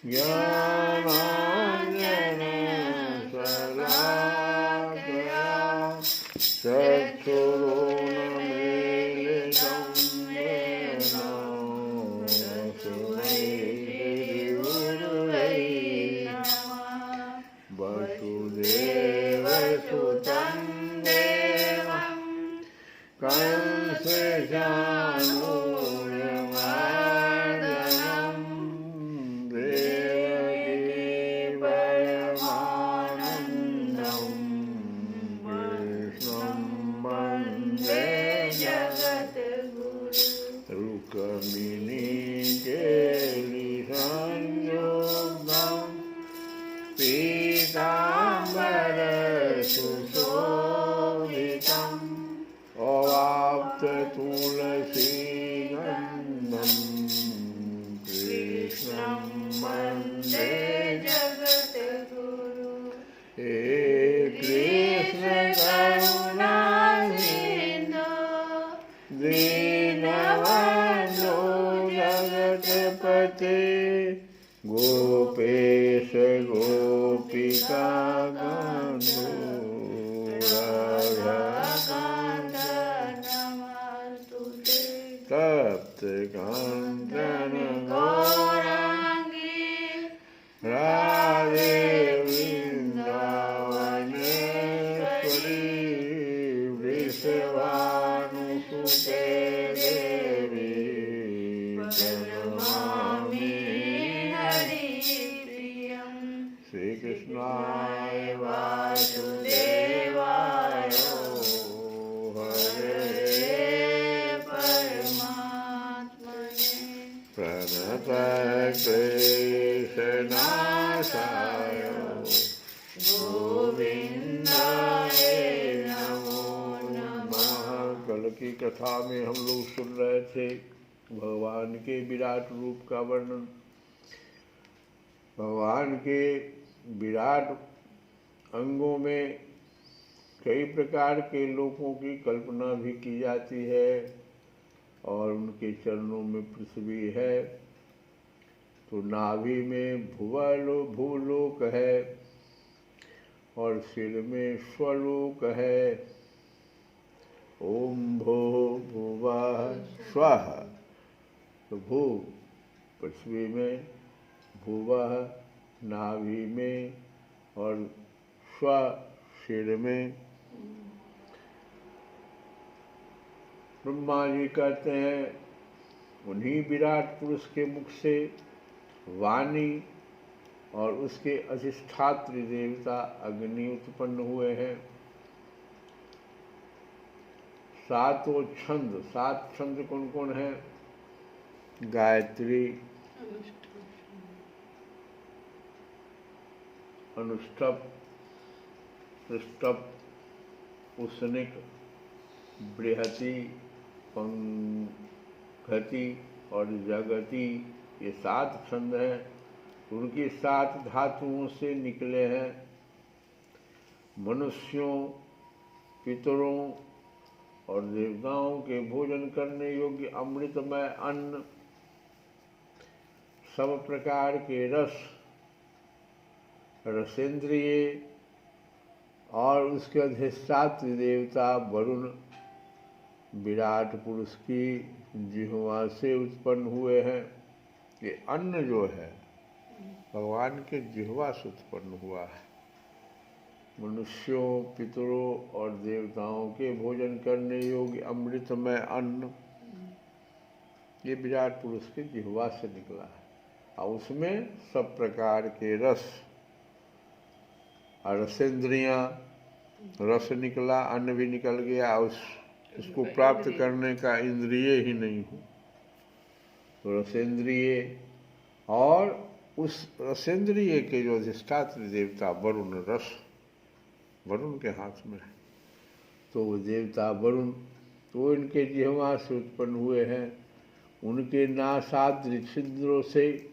ज्ञानाञ्जनशलाकया चक्षुरुन्मीलितं येन तस्मै श्रीगुरवे नमः। वसुदेवसुतं देवं कंसचाणूरमर्दनं देवकी परमानन्दं कृष्णं वन्दे जगद्गुरुं। रुक्मिणीकेलिसंयुक्तं पीताम्बरसुशोभितम् अवाप्ततुलसीगन्धं कृष्णं वन्दे जगद्गुरुं। हे कृष्ण करुणा सिन्धो दीनबन्धो जगत्पते गोपेश गोपिकाकान्तो राधाकान्त नमस्तुते। तप्तकाञ्चन गौराङ्गी राधे वृन्दावनेश्वरी वृषभानुसुते देवी प्रणमामि हरिप्रियं। श्रीकृष्णाय वासुदेवाय हरे परमात्मने प्रणतक्लेशनाशाय गोविन्दाय नमो नमः। कल की कथा में हम लोग सुन रहे थे भगवान के विराट रूप का वर्णन। भगवान के विराट अंगों में कई प्रकार के लोगों की कल्पना भी की जाती है और उनके चरणों में पृथ्वी है, तो नाभि में भूलोक है और सिर में स्वलोक है। ओम भो भुवः स्वः, तो भू पृथ्वी में, भुवः नाभि में और स्व सिर में। ब्रह्मा जी कहते हैं उन्हीं विराट पुरुष के मुख से वाणी और उसके अधिष्ठात्री देवता अग्नि उत्पन्न हुए हैं। सात छंद कौन कौन है? गायत्री, अनुष्टप, सृष्टप, उष्णिक, बृहति, पंखति और जगति, ये 7 छंद हैं। उनकी 7 धातुओं से निकले हैं। मनुष्यों, पितरों और देवताओं के भोजन करने योग्य अमृतमय अन्न, सब प्रकार के रस, रसेंद्रिय और उसके अधिष्ठात्री देवता वरुण विराट पुरुष की जिह्वा से उत्पन्न हुए हैं। ये अन्न जो है भगवान के जिह्वा से उत्पन्न हुआ है। मनुष्यों, पितरों और देवताओं के भोजन करने योग्य अमृतमय अन्न, ये विराट पुरुष के जिह्वा से निकला है और उसमें सब प्रकार के रस, रसेंद्रियाँ, रस निकला, अन्न भी निकल गया, उसको प्राप्त करने का इंद्रिय ही नहीं हो, तो रसेंद्रिय और उस रसेंद्रिय के जो अधिष्ठात्री देवता वरुण, रस वरुण के हाथ में है, तो वो देवता वरुण तो इनके जिह्वा से उत्पन्न हुए हैं। उनके नासाद्रि छिद्रों से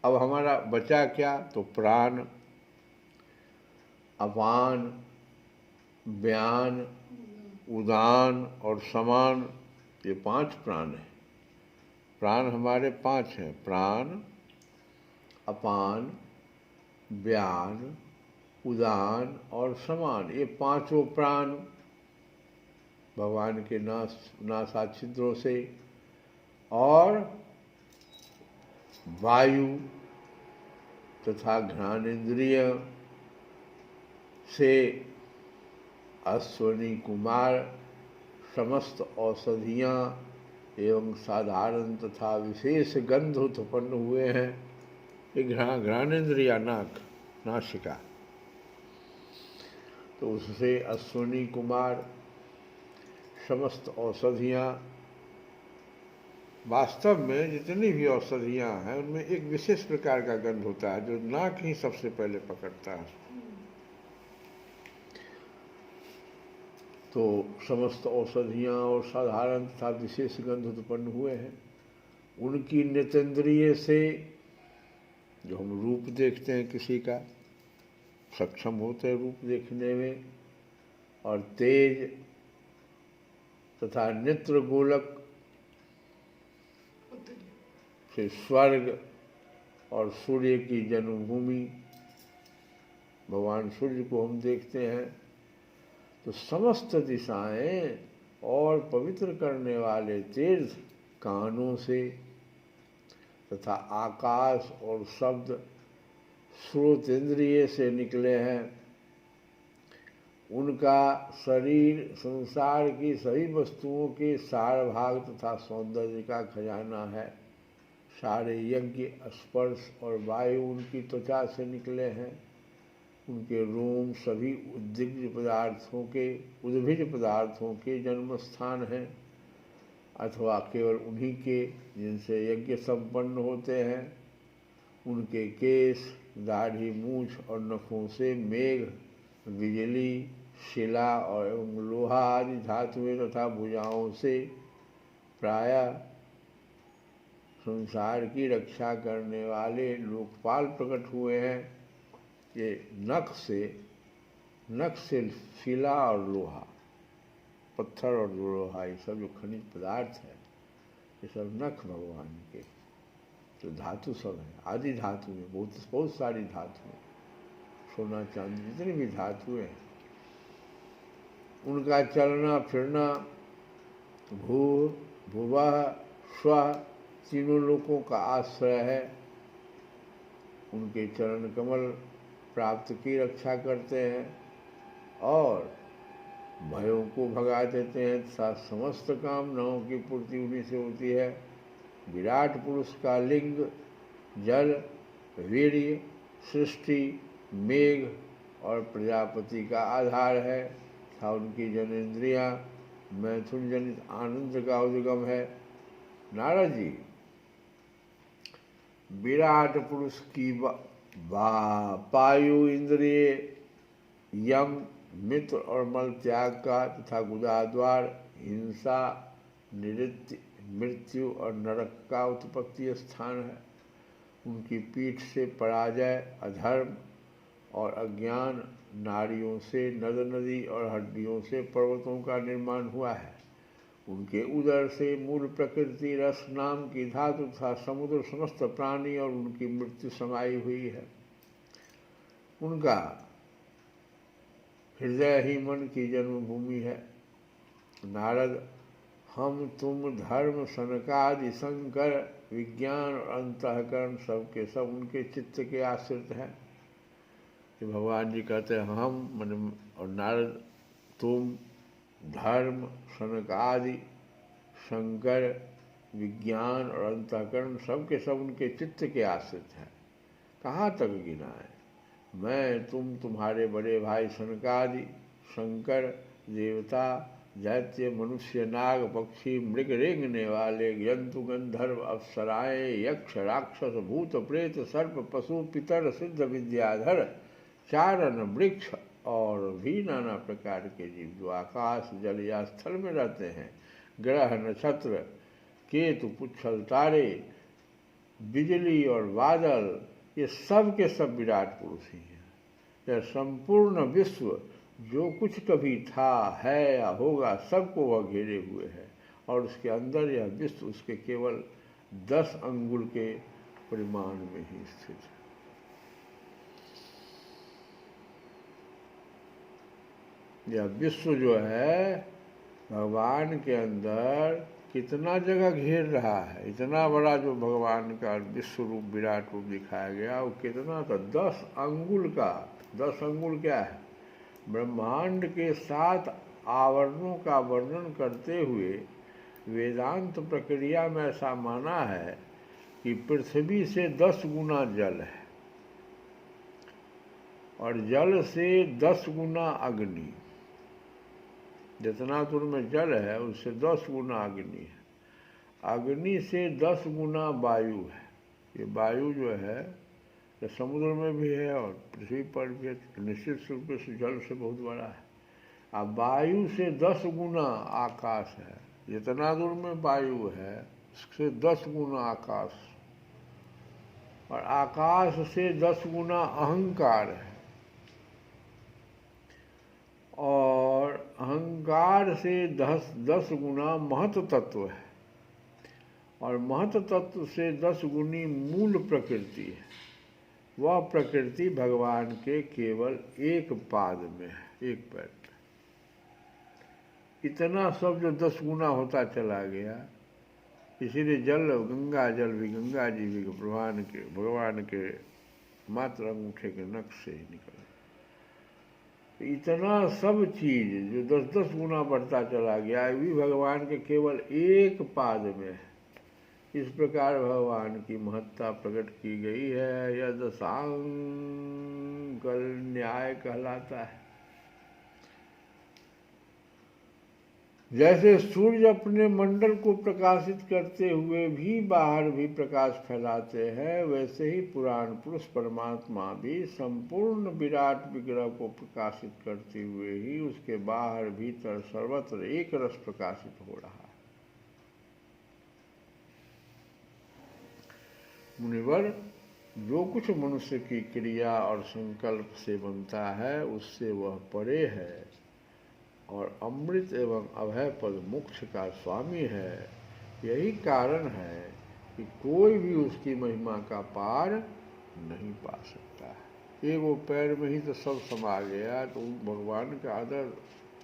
अब हमारा बचा क्या? तो प्राण, अपान, व्यान, उदान और समान, ये 5 प्राण हैं। प्राण हमारे 5 हैं। प्राण, अपान, व्यान, उदान और समान, ये पांचों प्राण भगवान के नासाछिद्रों से और वायु तथा घ्राणेन्द्रिय से अश्वनी कुमार समस्त औषधियाँ एवं साधारण तथा विशेष गंध उत्पन्न हुए हैं। ये घ्राणेन्द्रिया नासिका, तो उससे अश्वनी कुमार समस्त औषधियाँ, वास्तव में जितनी भी औषधियाँ हैं उनमें एक विशेष प्रकार का गंध होता है जो नाक ही सबसे पहले पकड़ता है। तो समस्त औषधियाँ और साधारण तथा विशेष गंध उत्पन्न हुए हैं। उनकी नेतेंद्रिय से जो हम रूप देखते हैं किसी का, सक्षम होते हैं रूप देखने में, और तेज तथा नेत्र गोलक से स्वर्ग और सूर्य की जन्मभूमि भगवान सूर्य को हम देखते हैं। तो समस्त दिशाएं और पवित्र करने वाले तीर्थ कानों से तथा आकाश और शब्द श्रोतेंद्रिय से निकले हैं। उनका शरीर संसार की सभी वस्तुओं के सार भाग तथा सौंदर्य का खजाना है। सारे यज्ञ, स्पर्श और वायु उनकी त्वचा से निकले हैं। उनके रोम सभी उद्भिज पदार्थों के जन्म स्थान हैं, अथवा केवल उन्हीं के जिनसे यज्ञ संपन्न होते हैं। उनके केश, दाढ़ी, मूछ और नखों से मेघ, बिजली, शिला और एवं लोहा आदि धातुएं तथा भुजाओं से प्रायः संसार की रक्षा करने वाले लोकपाल प्रकट हुए हैं। ये नख से शिला और लोहा, पत्थर और लोहा, ये सब जो खनिज पदार्थ है, ये सब नख भगवान के जो धातु सब है। आदि धातु में बहुत सारी धातु है, सोना चांदी जितनी भी धातुएं हैं, उनका चलना फिरना भुवः स्वः तीनों लोकों का आश्रय है। उनके चरण कमल प्राप्त की रक्षा करते हैं और भयों को भगा देते हैं तथा समस्त कामनाओं की पूर्ति उन्हीं से होती है। विराट पुरुष का लिंग जल, वीर्य, सृष्टि, मेघ और प्रजापति का आधार है तथा उनकी जनेन्द्रियाँ मैथुन जनित आनंद का उद्गम है। नारद जी, विराट पुरुष की वायु इंद्रिय, यम, मित्र और मल त्याग का तथा गुदाद्वार हिंसा, निवृत्ति, मृत्यु और नरक का उत्पत्ति स्थान है। उनकी पीठ से पराजय, अधर्म और अज्ञान, नारियों से नद नदी और हड्डियों से पर्वतों का निर्माण हुआ है। उनके उदर से मूल प्रकृति रस नाम की धातु तथा समुद्र समस्त प्राणी और उनकी मृत्यु समाई हुई है। उनका हृदय ही मन की जन्मभूमि है। नारद, हम तुम धर्म सनकादि शंकर विज्ञान और अंतःकरण सब के सब उनके चित्त के आश्रित हैं। कि भगवान जी कहते हैं हम मन, और नारद तुम धर्म सनक आदि शंकर विज्ञान और अंतःकरण सब के सब उनके चित्त के आश्रित हैं। कहाँ तक गिना है? मैं, तुम, तुम्हारे बड़े भाई सनकादि, शंकर, देवता, दैत्य, मनुष्य, नाग, पक्षी, मृग, रेंगने वाले, जंतु, गंधर्व, अप्सराएं, यक्ष, राक्षस, भूत, प्रेत, सर्प, पशु, पितर, सिद्ध, विद्याधर, चारण, वृक्ष और भी नाना प्रकार के जीव जो आकाश, जल या स्थल में रहते हैं, ग्रह, नक्षत्र, केतु, पुच्छल, तारे, बिजली और बादल, ये सब के सब विराट पुरुष ही हैं। यह संपूर्ण विश्व जो कुछ कभी था, है या होगा, सबको वह घेरे हुए है और उसके अंदर यह विश्व उसके केवल 10 अंगुल के परिमाण में ही स्थित है। यह विश्व जो है भगवान के अंदर कितना जगह घेर रहा है। इतना बड़ा जो भगवान का विश्व रूप विराट रूप दिखाया गया वो कितना था, 10 अंगुल का। 10 अंगुल क्या है? ब्रह्मांड के 7 आवरणों का वर्णन करते हुए वेदांत प्रक्रिया में ऐसा माना है कि पृथ्वी से 10 गुना जल है और जल से 10 गुना अग्नि। जितना दूर में जल है उससे 10 गुना अग्नि है। अग्नि से 10 गुना वायु है। ये वायु जो है ये समुद्र में भी है और पृथ्वी पर भी है, निश्चित रूप से जल से बहुत बड़ा है। अब वायु से 10 गुना आकाश है। जितना दूर में वायु है उससे 10 गुना आकाश, और आकाश से 10 गुना अहंकार है, और अहंकार से 10 गुना महत तत्व है, और महत तत्व से 10 गुनी मूल प्रकृति है। वह प्रकृति भगवान के केवल एक पाद में है, एक पैर में। इतना सब जो 10 गुना होता चला गया, इसीलिए जल, गंगा जल भी, गंगा जी भी भगवान के मात्र अंगूठे के नख से ही निकले। इतना सब चीज जो 10-10 गुना बढ़ता चला गया भी भगवान के केवल एक पाद में है। इस प्रकार भगवान की महत्ता प्रकट की गई है। यह दशांकल न्याय कहलाता है। जैसे सूर्य अपने मंडल को प्रकाशित करते हुए भी बाहर भी प्रकाश फैलाते हैं, वैसे ही पुराण पुरुष परमात्मा भी संपूर्ण विराट विग्रह को प्रकाशित करते हुए ही उसके बाहर भीतर सर्वत्र एक रस प्रकाशित हो रहा है। मुनिवर, जो कुछ मनुष्य की क्रिया और संकल्प से बनता है उससे वह परे है और अमृत एवं अभय पद मोक्ष का स्वामी है। यही कारण है कि कोई भी उसकी महिमा का पार नहीं पा सकता है। एक वो पैर में ही तो सब समा गया, तो भगवान का अदर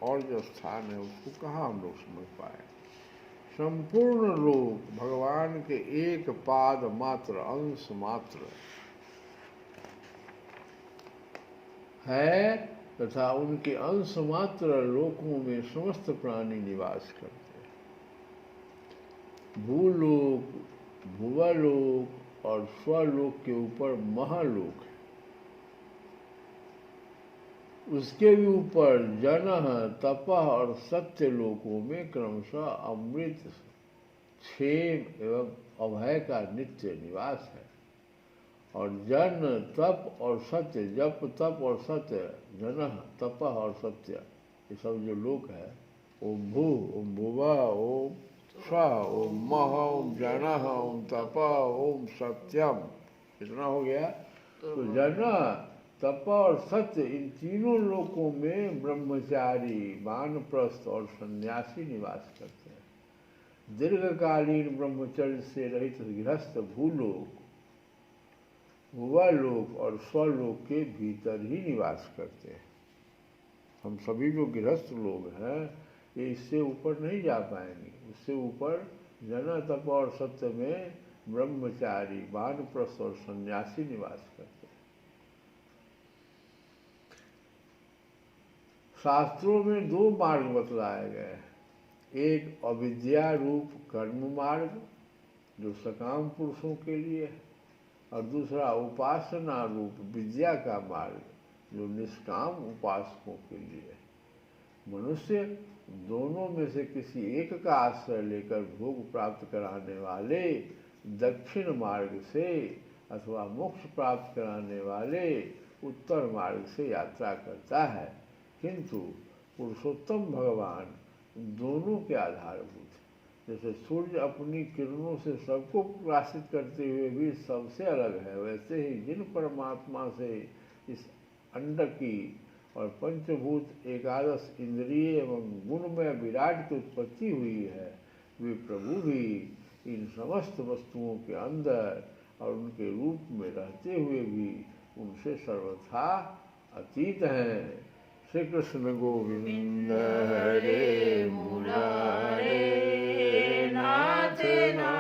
और जो स्थान है उसको कहाँ हम लोग समझ पाए। संपूर्ण लोक भगवान के एक पाद मात्र, अंश मात्र है, तथा उनके अंश मात्र लोकों में समस्त प्राणी निवास करते हैं। भूलोक, भुवलोक और स्वलोक के ऊपर महालोक है। उसके भी ऊपर जनः, तपः और सत्य लोकों में क्रमशः अमृत, क्षेम एवं अभय का नित्य निवास है। और जन, तप और सत्य, जप, तप और सत्य, जनः, तपः और सत्य, ये सब जो लोक है, ओम भू, ओम भुवा, ओम स्वः, ओम मह, ओम जनः, ओम तपः, ओम सत्यम, इतना हो गया। तो जनः, तप और सत्य, इन तीनों लोकों में ब्रह्मचारी, वानप्रस्थ और सन्यासी निवास करते हैं। दीर्घकालीन ब्रह्मचर्य से रहित गृहस्थ भूलोक, भुवलोक और स्वलोक के भीतर ही निवास करते हैं। हम सभी जो गृहस्थ लोग हैं ये इससे ऊपर नहीं जा पाएंगे। उससे ऊपर जन, तप और सत्य में ब्रह्मचारी, वानप्रस्थ और सन्यासी निवास करते हैं। शास्त्रों में 2 मार्ग बतलाए गए हैं। एक अविद्या रूप कर्म मार्ग जो सकाम पुरुषों के लिए है, और दूसरा उपासना रूप विद्या का मार्ग जो निष्काम उपासकों के लिए है। मनुष्य दोनों में से किसी एक का आश्रय लेकर भोग प्राप्त कराने वाले दक्षिण मार्ग से अथवा मोक्ष प्राप्त कराने वाले उत्तर मार्ग से यात्रा करता है, किंतु पुरुषोत्तम भगवान दोनों के आधारभूत। जैसे सूर्य अपनी किरणों से सबको प्रकाशित करते हुए भी सबसे अलग है, वैसे ही जिन परमात्मा से इस अंडकी और पंचभूत एकादश इंद्रिय एवं गुणमय विराट की उत्पत्ति हुई है, वे प्रभु भी इन समस्त वस्तुओं के अंदर और उनके रूप में रहते हुए भी उनसे सर्वथा अतीत हैं। श्री कृष्ण गोविंद हरे मुरारे नाथ नाथ।